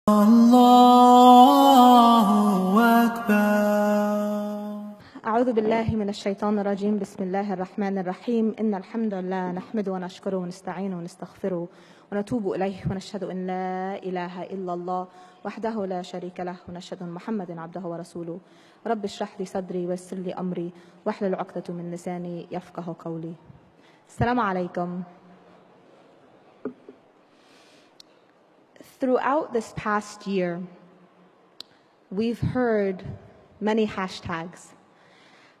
الله أكبر. أعوذ بالله من الشيطان الرجيم. بسم الله الرحمن الرحيم. إن الحمد لله نحمده ونشكره ونستعينه ونستغفره ونتوب إليه ونشهد أن لا إله إلا الله وحده لا شريك له ونشهد أن محمدا عبده ورسوله. رب اشرح لي صدري ويسر لي أمري واحلل عقدة من لساني يفقه قولي. السلام عليكم. Throughout this past year, we've heard many hashtags.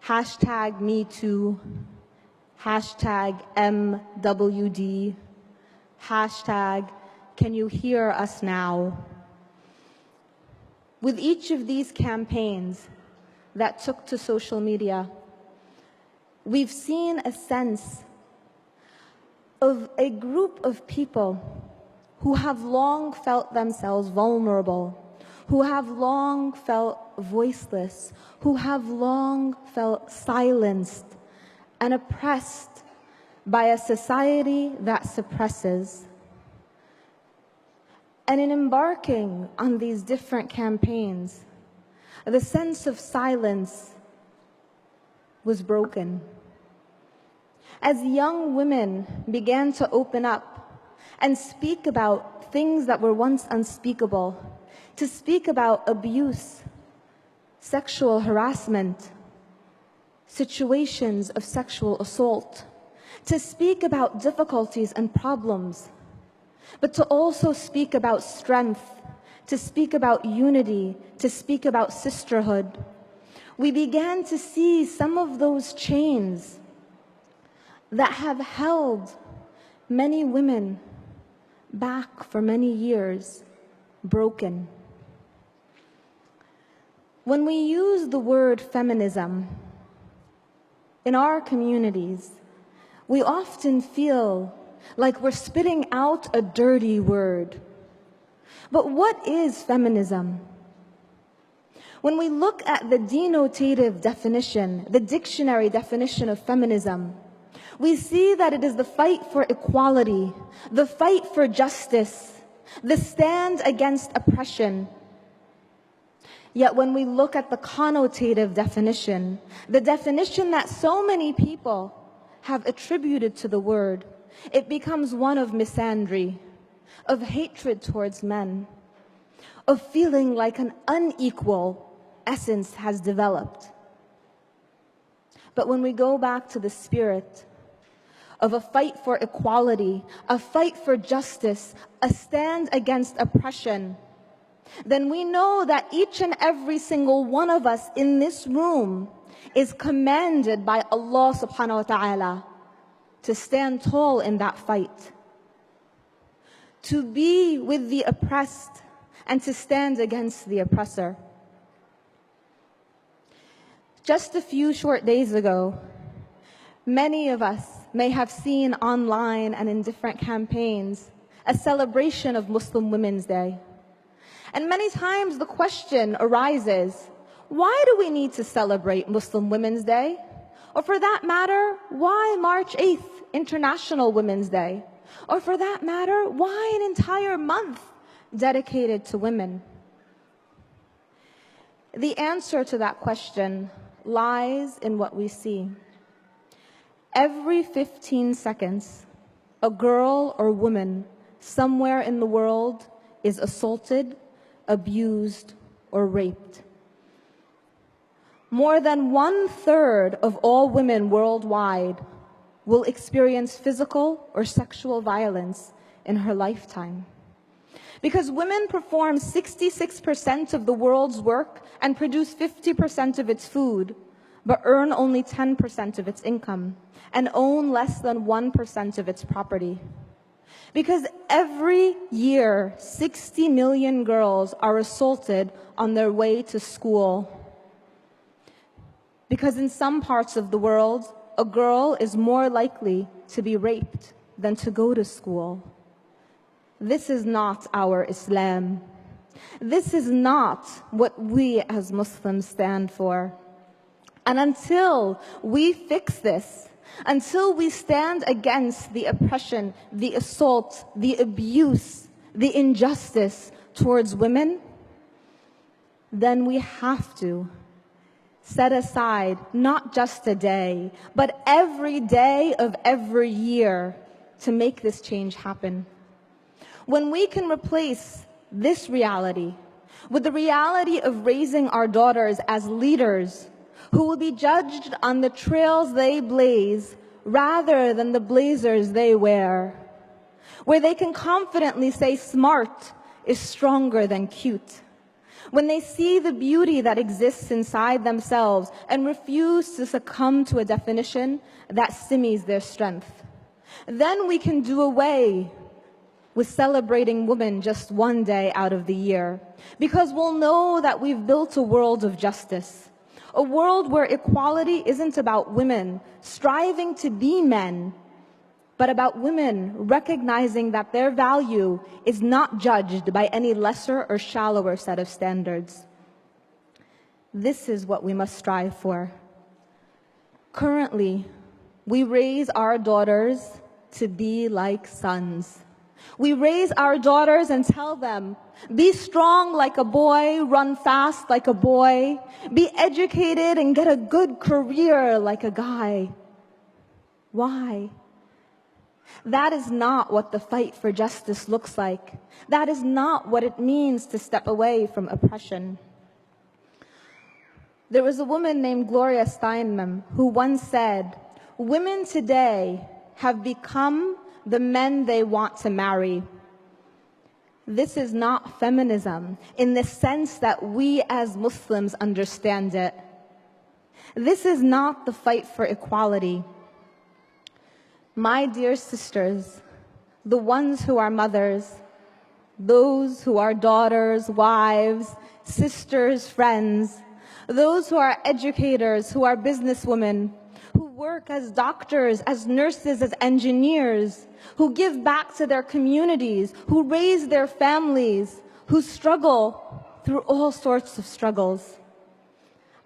Hashtag #MeToo, hashtag MWD, hashtag Can You Hear Us Now? With each of these campaigns that took to social media, we've seen a sense of a group of people who have long felt themselves vulnerable, who have long felt voiceless, who have long felt silenced and oppressed by a society that suppresses. And in embarking on these different campaigns, the sense of silence was broken. As young women began to open up and speak about things that were once unspeakable, to speak about abuse, sexual harassment, situations of sexual assault, to speak about difficulties and problems, but to also speak about strength, to speak about unity, to speak about sisterhood. We began to see some of those chains that have held many women back for many years broken. When we use the word feminism in our communities, we often feel like we're spitting out a dirty word. But what is feminism? When we look at the denotative definition, the dictionary definition of feminism, we see that it is the fight for equality, the fight for justice, the stand against oppression. Yet when we look at the connotative definition, the definition that so many people have attributed to the word, it becomes one of misandry, of hatred towards men, of feeling like an unequal essence has developed. But when we go back to the spirit of a fight for equality, a fight for justice, a stand against oppression, then we know that each and every single one of us in this room is commanded by Allah subhanahu wa ta'ala to stand tall in that fight, to be with the oppressed and to stand against the oppressor. Just a few short days ago, many of us may have seen online and in different campaigns a celebration of Muslim Women's Day. And many times the question arises, why do we need to celebrate Muslim Women's Day? Or for that matter, why March 8th, International Women's Day? Or for that matter, why an entire month dedicated to women? The answer to that question lies in what we see. Every 15 seconds, a girl or woman somewhere in the world is assaulted, abused, or raped. More than 1/3 of all women worldwide will experience physical or sexual violence in her lifetime. Because women perform 66% of the world's work and produce 50% of its food, but earn only 10% of its income and own less than 1% of its property. Because every year, 60 million girls are assaulted on their way to school. Because in some parts of the world, a girl is more likely to be raped than to go to school. This is not our Islam. This is not what we as Muslims stand for. And until we fix this, until we stand against the oppression, the assault, the abuse, the injustice towards women, then we have to set aside not just a day, but every day of every year to make this change happen. When we can replace this reality with the reality of raising our daughters as leaders who will be judged on the trails they blaze rather than the blazers they wear, where they can confidently say smart is stronger than cute, when they see the beauty that exists inside themselves and refuse to succumb to a definition that stymies their strength, then we can do away with celebrating women just one day out of the year, because we'll know that we've built a world of justice, a world where equality isn't about women striving to be men, but about women recognizing that their value is not judged by any lesser or shallower set of standards. This is what we must strive for. Currently, we raise our daughters to be like sons. We raise our daughters and tell them, be strong like a boy, run fast like a boy, be educated and get a good career like a guy. Why? That is not what the fight for justice looks like. That is not what it means to step away from oppression. There was a woman named Gloria Steinem who once said, women today have become the men they want to marry. This is not feminism in the sense that we as Muslims understand it. This is not the fight for equality. My dear sisters, the ones who are mothers, those who are daughters, wives, sisters, friends, those who are educators, who are businesswomen, who work as doctors, as nurses, as engineers, who give back to their communities, who raise their families, who struggle through all sorts of struggles.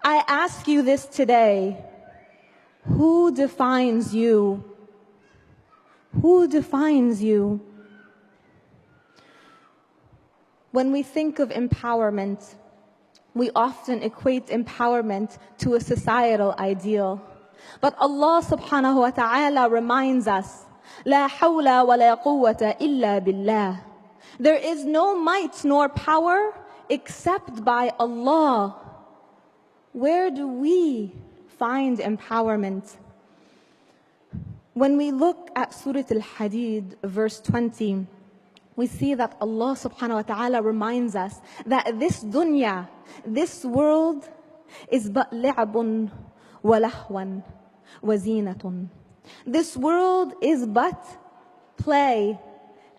I ask you this today: who defines you? Who defines you? When we think of empowerment, we often equate empowerment to a societal ideal. But Allah subhanahu wa ta'ala reminds us, لا حول ولا قوة إلا بالله. There is no might nor power except by Allah. Where do we find empowerment? When we look at Surah Al-Hadid, verse 20, we see that Allah subhanahu wa ta'ala reminds us that this dunya, this world, is but li'abun wa lahwan wa zinatun. This world is but play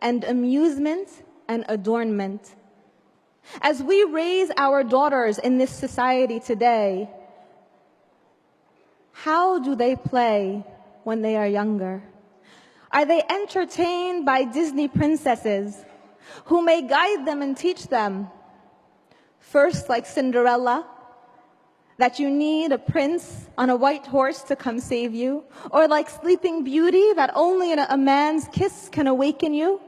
and amusement and adornment. As we raise our daughters in this society today, how do they play when they are younger? Are they entertained by Disney princesses who may guide them and teach them, first like Cinderella, that you need a prince on a white horse to come save you, or like Sleeping Beauty, that only a man's kiss can awaken you,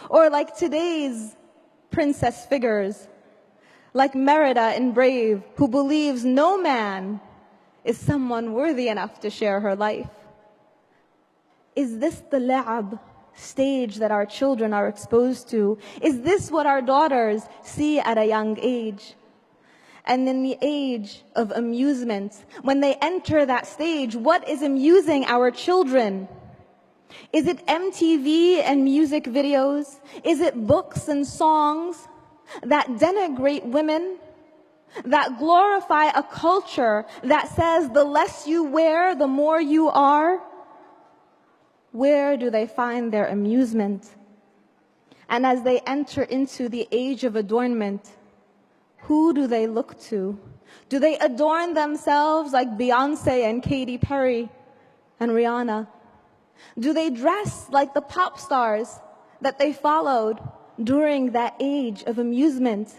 or like today's princess figures, like Merida in Brave, who believes no man is someone worthy enough to share her life? Is this the la'ab stage that our children are exposed to? Is this what our daughters see at a young age? And in the age of amusement, when they enter that stage, what is amusing our children? Is it MTV and music videos? Is it books and songs that denigrate women, that glorify a culture that says the less you wear, the more you are? Where do they find their amusement? And as they enter into the age of adornment, who do they look to? Do they adorn themselves like Beyonce and Katy Perry and Rihanna? Do they dress like the pop stars that they followed during that age of amusement?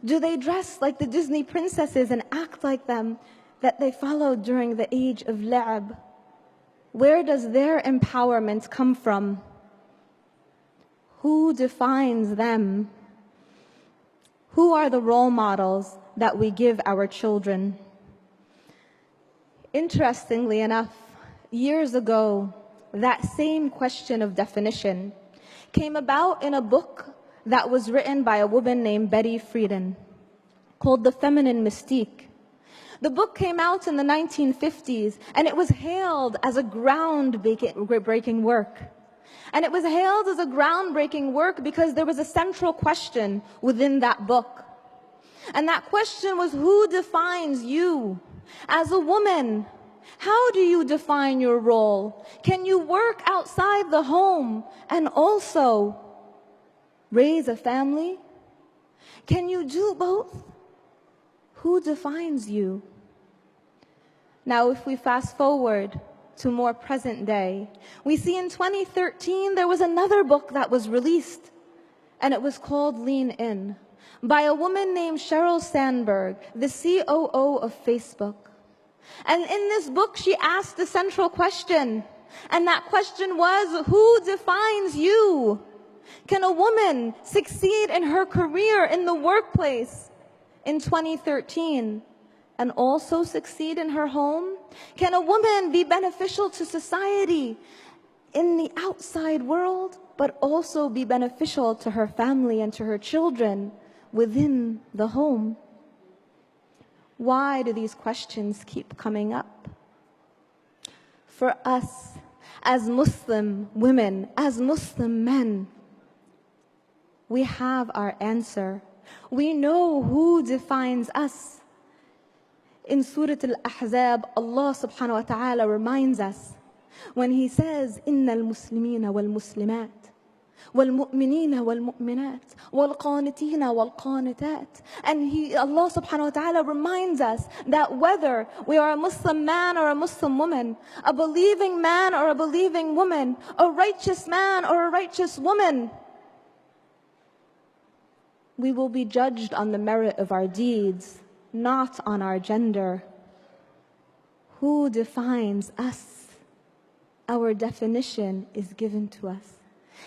Do they dress like the Disney princesses and act like them that they followed during the age of la'ab? Where does their empowerment come from? Who defines them? Who are the role models that we give our children? Interestingly enough, years ago, that same question of definition came about in a book that was written by a woman named Betty Friedan called The Feminine Mystique. The book came out in the 1950s, and it was hailed as a groundbreaking work. And it was hailed as a groundbreaking work because there was a central question within that book. And that question was, who defines you as a woman? How do you define your role? Can you work outside the home and also raise a family? Can you do both? Who defines you? Now, if we fast forward to more present day, we see in 2013 there was another book that was released, and it was called Lean In, by a woman named Sheryl Sandberg, the COO of Facebook. And in this book, she asked the central question, and that question was, who defines you? Can a woman succeed in her career in the workplace in 2013 and also succeed in her home? Can a woman be beneficial to society in the outside world, but also be beneficial to her family and to her children within the home? Why do these questions keep coming up? For us, as Muslim women, as Muslim men, we have our answer. We know who defines us. In Surah Al-Ahzab, Allah subhanahu wa ta'ala reminds us when He says, إِنَّ الْمُسْلِمِينَ وَالْمُسْلِمَاتِ وَالْمُؤْمِنِينَ وَالْمُؤْمِنَاتِ وَالْقَانِتِينَ وَالْقَانِتَاتِ. And Allah subhanahu wa ta'ala reminds us that whether we are a Muslim man or a Muslim woman, a believing man or a believing woman, a righteous man or a righteous woman, we will be judged on the merit of our deeds, not on our gender. Who defines us? Our definition is given to us.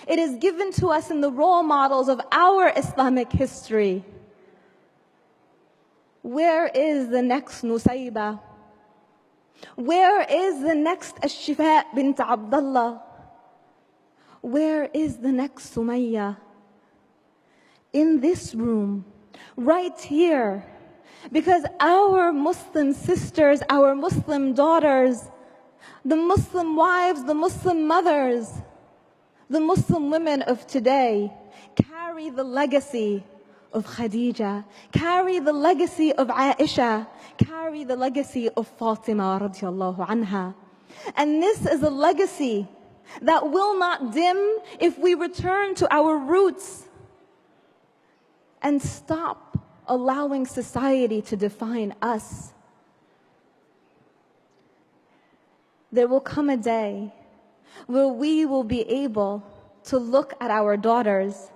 It is given to us in the role models of our Islamic history. Where is the next Nusayba? Where is the next Ash-Shifa bint Abdullah? Where is the next Sumayya? In this room, right here, because our Muslim sisters, our Muslim daughters, the Muslim wives, the Muslim mothers, the Muslim women of today carry the legacy of Khadija, carry the legacy of Aisha, carry the legacy of Fatima radiallahu anha. And this is a legacy that will not dim if we return to our roots and stop allowing society to define us. There will come a day where we will be able to look at our daughters,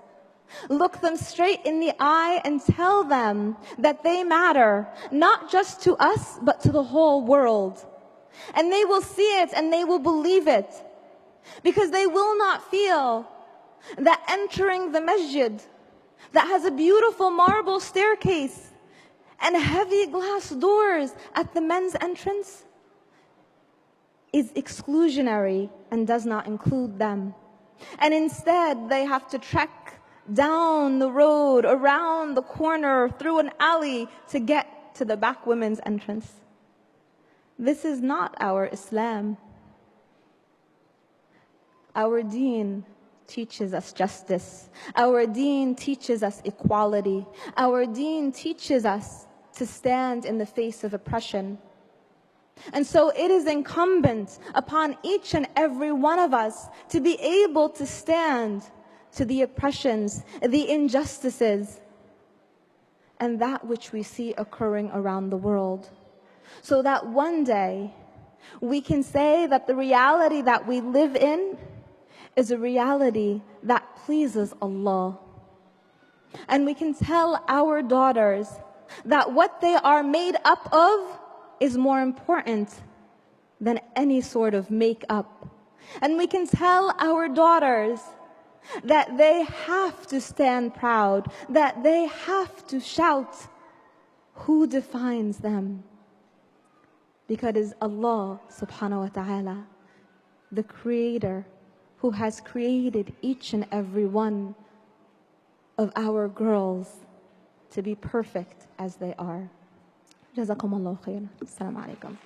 look them straight in the eye and tell them that they matter, not just to us, but to the whole world. And they will see it and they will believe it, because they will not feel that entering the masjid that has a beautiful marble staircase and heavy glass doors at the men's entrance is exclusionary and does not include them. And instead, they have to trek down the road, around the corner, through an alley to get to the back women's entrance. This is not our Islam. Our deen teaches us justice. Our deen teaches us equality. Our deen teaches us to stand in the face of oppression. And so it is incumbent upon each and every one of us to be able to stand to the oppressions, the injustices, and that which we see occurring around the world, so that one day we can say that the reality that we live in is a reality that pleases Allah. And we can tell our daughters that what they are made up of is more important than any sort of makeup. And we can tell our daughters that they have to stand proud, that they have to shout. Who defines them? Because it is Allah subhanahu wa ta'ala, the Creator, who has created each and every one of our girls to be perfect as they are. Jazakumullahu khair. Assalamu alaikum.